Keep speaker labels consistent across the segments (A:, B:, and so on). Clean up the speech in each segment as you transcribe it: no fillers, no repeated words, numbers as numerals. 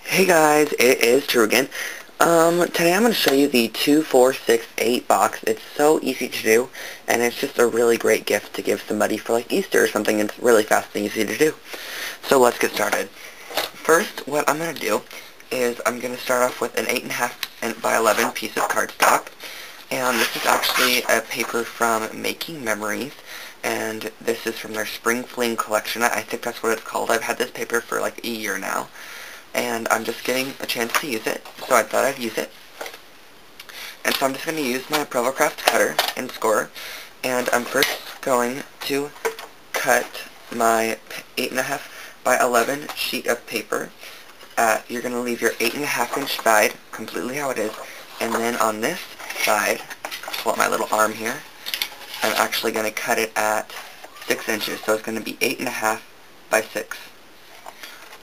A: Hey guys, it is Drew again. Today I'm going to show you the 2, 4, 6, 8 box. It's so easy to do, and it's just a really great gift to give somebody for like Easter or something. It's really fast and easy to do. So let's get started. First, what I'm going to do is I'm going to start off with an 8.5 by 11 piece of cardstock. And this is actually a paper from Making Memories, and this is from their Spring Fling collection. I think that's what it's called. I've had this paper for like a year now, and I'm just getting a chance to use it, so I thought I'd use it. And so I'm just going to use my ProvoCraft cutter and scorer, and I'm first going to cut my 8.5 by 11 sheet of paper. You're going to leave your 8.5-inch side completely how it is, and then on this side, pull out my little arm here, I'm actually going to cut it at 6 inches, so it's going to be 8.5 by 6.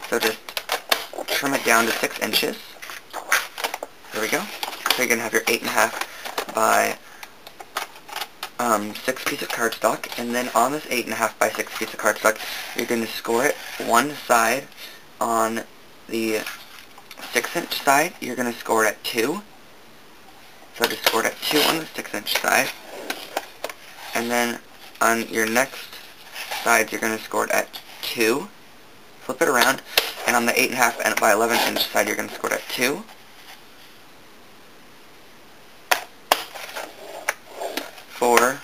A: So just trim it down to 6 inches. There we go. So you're going to have your 8.5 by 6 piece of cardstock, and then on this 8.5 by 6 piece of cardstock, you're going to score it one side. On the 6-inch side, you're going to score it at 2. So just score it at 2 on the 6-inch side. And then on your next side, you're going to score it at 2. Flip it around. And on the 8.5 by 11-inch side, you're going to score it at 2. 4.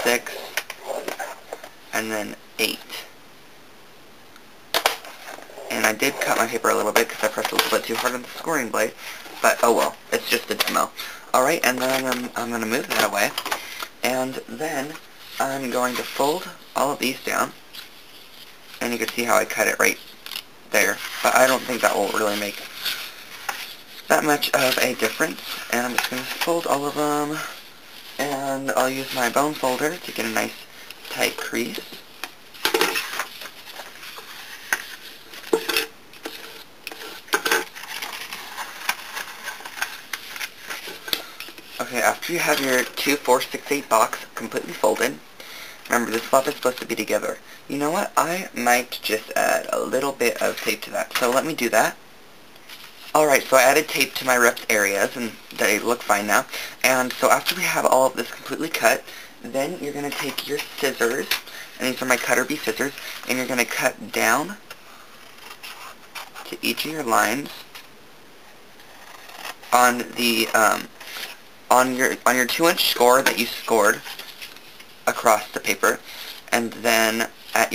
A: 6. And then 8. And I did cut my paper a little bit because I pressed a little bit too hard on the scoring blade, but oh well, it's just a demo. Alright, and then I'm going to move that away, and then I'm going to fold all of these down, and you can see how I cut it right there, but I don't think that will really make that much of a difference, and I'm just going to fold all of them, and I'll use my bone folder to get a nice tight crease. Okay, after you have your 2, 4, 6, 8 box completely folded, remember this flap is supposed to be together. You know what? I might just add a little bit of tape to that, so let me do that. Alright, so I added tape to my ripped areas, and they look fine now. And so after we have all of this completely cut, then you're going to take your scissors, and these are my Cutter B scissors, and you're going to cut down to each of your lines on the on your 2-inch score that you scored across the paper, and then at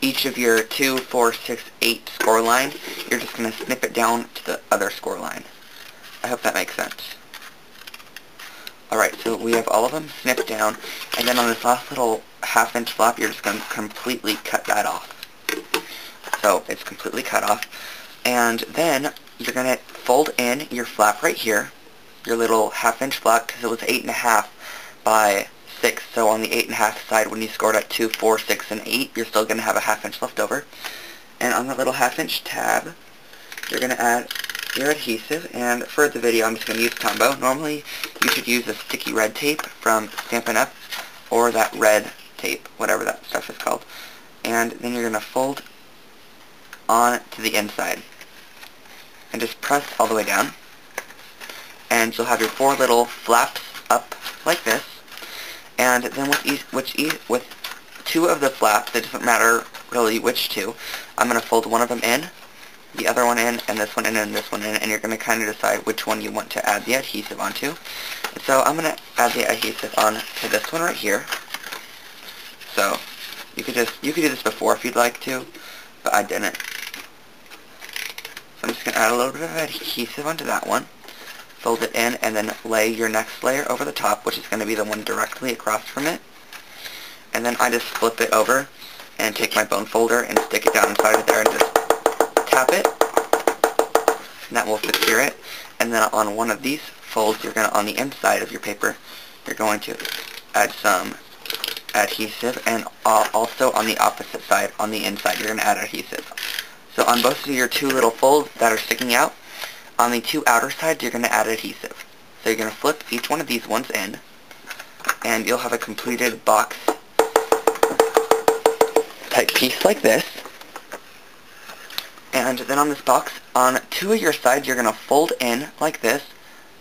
A: each of your 2, 4, 6, 8 score lines, you're just going to snip it down to the other score line. I hope that makes sense. Alright, so we have all of them snipped down, and then on this last little 1/2-inch flap, you're just going to completely cut that off. So it's completely cut off, and then you're going to fold in your flap right here, your little 1/2-inch flap, because it was 8.5 by 6, so on the 8.5 side, when you scored at 2, 4, 6, and 8, you're still going to have a 1/2-inch left over. And on that little 1/2-inch tab, you're going to add your adhesive, and for the video, I'm just going to use Tombow. Normally, you should use the sticky red tape from Stampin' Up, or that red tape, whatever that stuff is called. And then you're going to fold on to the inside, and just press all the way down. And you'll have your 4 little flaps up like this, and then with 2 of the flaps, it doesn't matter really which 2, I'm going to fold one of them in, the other one in, and this one in, and this one in, and you're going to kind of decide which one you want to add the adhesive onto. And so I'm going to add the adhesive on to this one right here. So you could do this before if you'd like to, but I didn't. So I'm just going to add a little bit of adhesive onto that one. Fold it in, and then lay your next layer over the top, which is going to be the one directly across from it. And then I just flip it over and take my bone folder and stick it down inside of there and just tap it. And that will secure it. And then on one of these folds, on the inside of your paper, you're going to add some adhesive, and also on the opposite side, on the inside, you're going to add adhesive. So on both of your 2 little folds that are sticking out, on the 2 outer sides, you're going to add adhesive. So you're going to flip each one of these ones in, and you'll have a completed box type piece like this. And then on this box, on two of your sides, you're going to fold in like this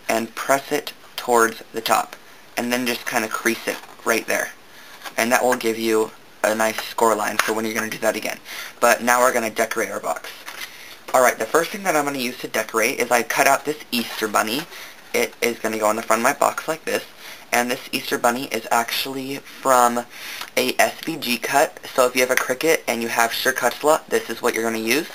A: and press it towards the top. And then just kind of crease it right there. And that will give you a nice score line for when you're going to do that again. But now we're going to decorate our box. Alright, the first thing that I'm going to use to decorate is I cut out this Easter bunny. It is going to go on the front of my box like this. And this Easter bunny is actually from a SVG cut. So if you have a Cricut and you have sure cut slot, this is what you're going to use.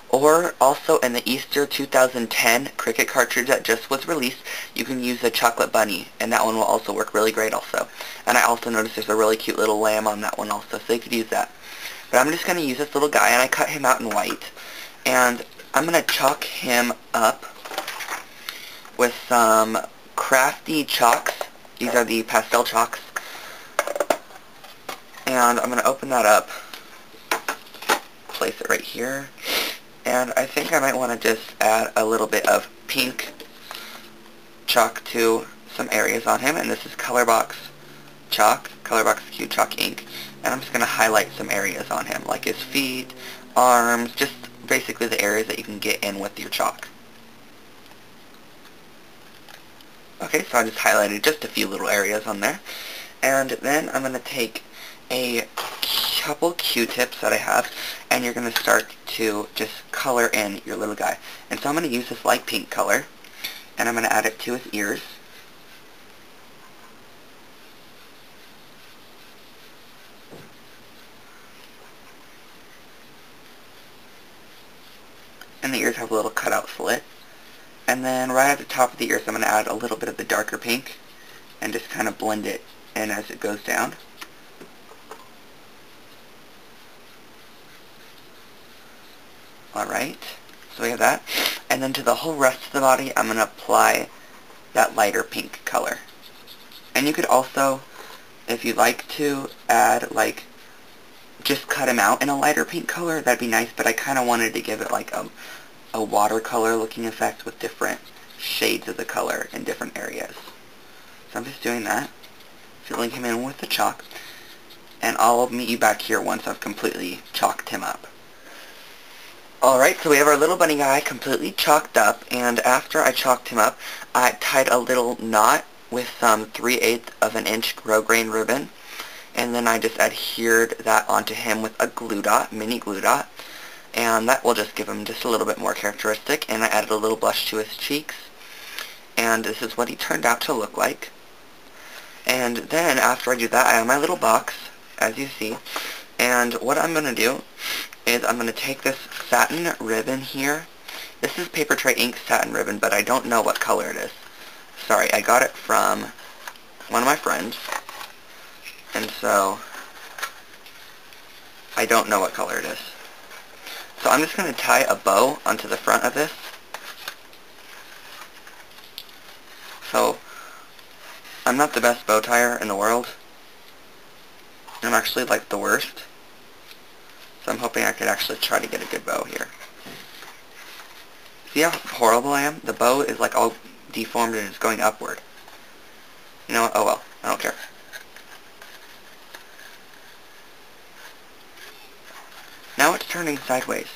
A: Or also in the Easter 2010 Cricut cartridge that just was released, you can use a chocolate bunny, and that one will also work really great also. And I also noticed there's a really cute little lamb on that one also, so you could use that. But I'm just going to use this little guy, and I cut him out in white. And I'm going to chalk him up with some crafty chalks. These are the pastel chalks. And I'm going to open that up, place it right here. And I think I might want to just add a little bit of pink chalk to some areas on him. And this is Colorbox chalk, Colorbox Q chalk ink. And I'm just going to highlight some areas on him, like his feet, arms, just basically the areas that you can get in with your chalk. Okay, so I just highlighted just a few little areas on there. And then I'm going to take a couple Q-tips that I have, and you're going to start to just color in your little guy. And so I'm going to use this light pink color, and I'm going to add it to his ears. And the ears have a little cutout slit. And then right at the top of the ears, I'm going to add a little bit of the darker pink, and just kind of blend it in as it goes down. Alright, so we have that. And then to the whole rest of the body, I'm going to apply that lighter pink color. And you could also, if you'd like to, add, like, just cut him out in a lighter pink color. That'd be nice, but I kind of wanted to give it, like, a watercolor looking effect with different shades of the color in different areas. So I'm just doing that, filling him in with the chalk. And I'll meet you back here once I've completely chalked him up. Alright, so we have our little bunny guy completely chalked up, and after I chalked him up, I tied a little knot with some 3/8 of an inch grosgrain ribbon, and then I just adhered that onto him with a glue dot, mini glue dot, and that will just give him just a little bit more characteristic, and I added a little blush to his cheeks, and this is what he turned out to look like. And then after I do that, I have my little box, as you see, and what I'm going to do is I'm going to take this satin ribbon here. This is Paper Tray Ink satin ribbon, but I don't know what color it is. Sorry, I got it from one of my friends, and so I don't know what color it is. So I'm just going to tie a bow onto the front of this. So I'm not the best bow tire in the world. I'm actually like the worst. So I'm hoping I could actually try to get a good bow here. See how horrible I am? The bow is like all deformed and it's going upward. You know what? Oh well. I don't care. Now it's turning sideways.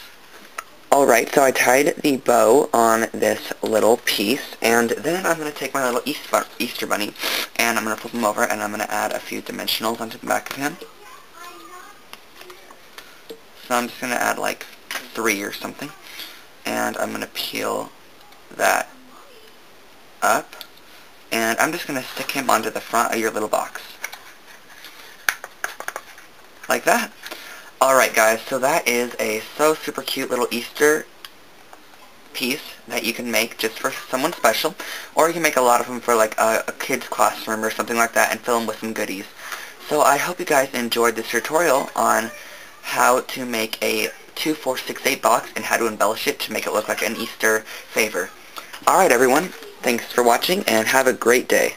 A: Alright, so I tied the bow on this little piece, and then I'm going to take my little Easter bunny, and I'm going to flip him over, and I'm going to add a few dimensionals onto the back of him. So I'm just going to add like 3 or something, and I'm going to peel that up, and I'm just going to stick him onto the front of your little box. Like that. Alright guys, so that is a super cute little Easter piece that you can make just for someone special, or you can make a lot of them for like a kid's classroom or something like that and fill them with some goodies. So I hope you guys enjoyed this tutorial on how to make a 2-4-6-8 box and how to embellish it to make it look like an Easter favor. Alright everyone, thanks for watching and have a great day.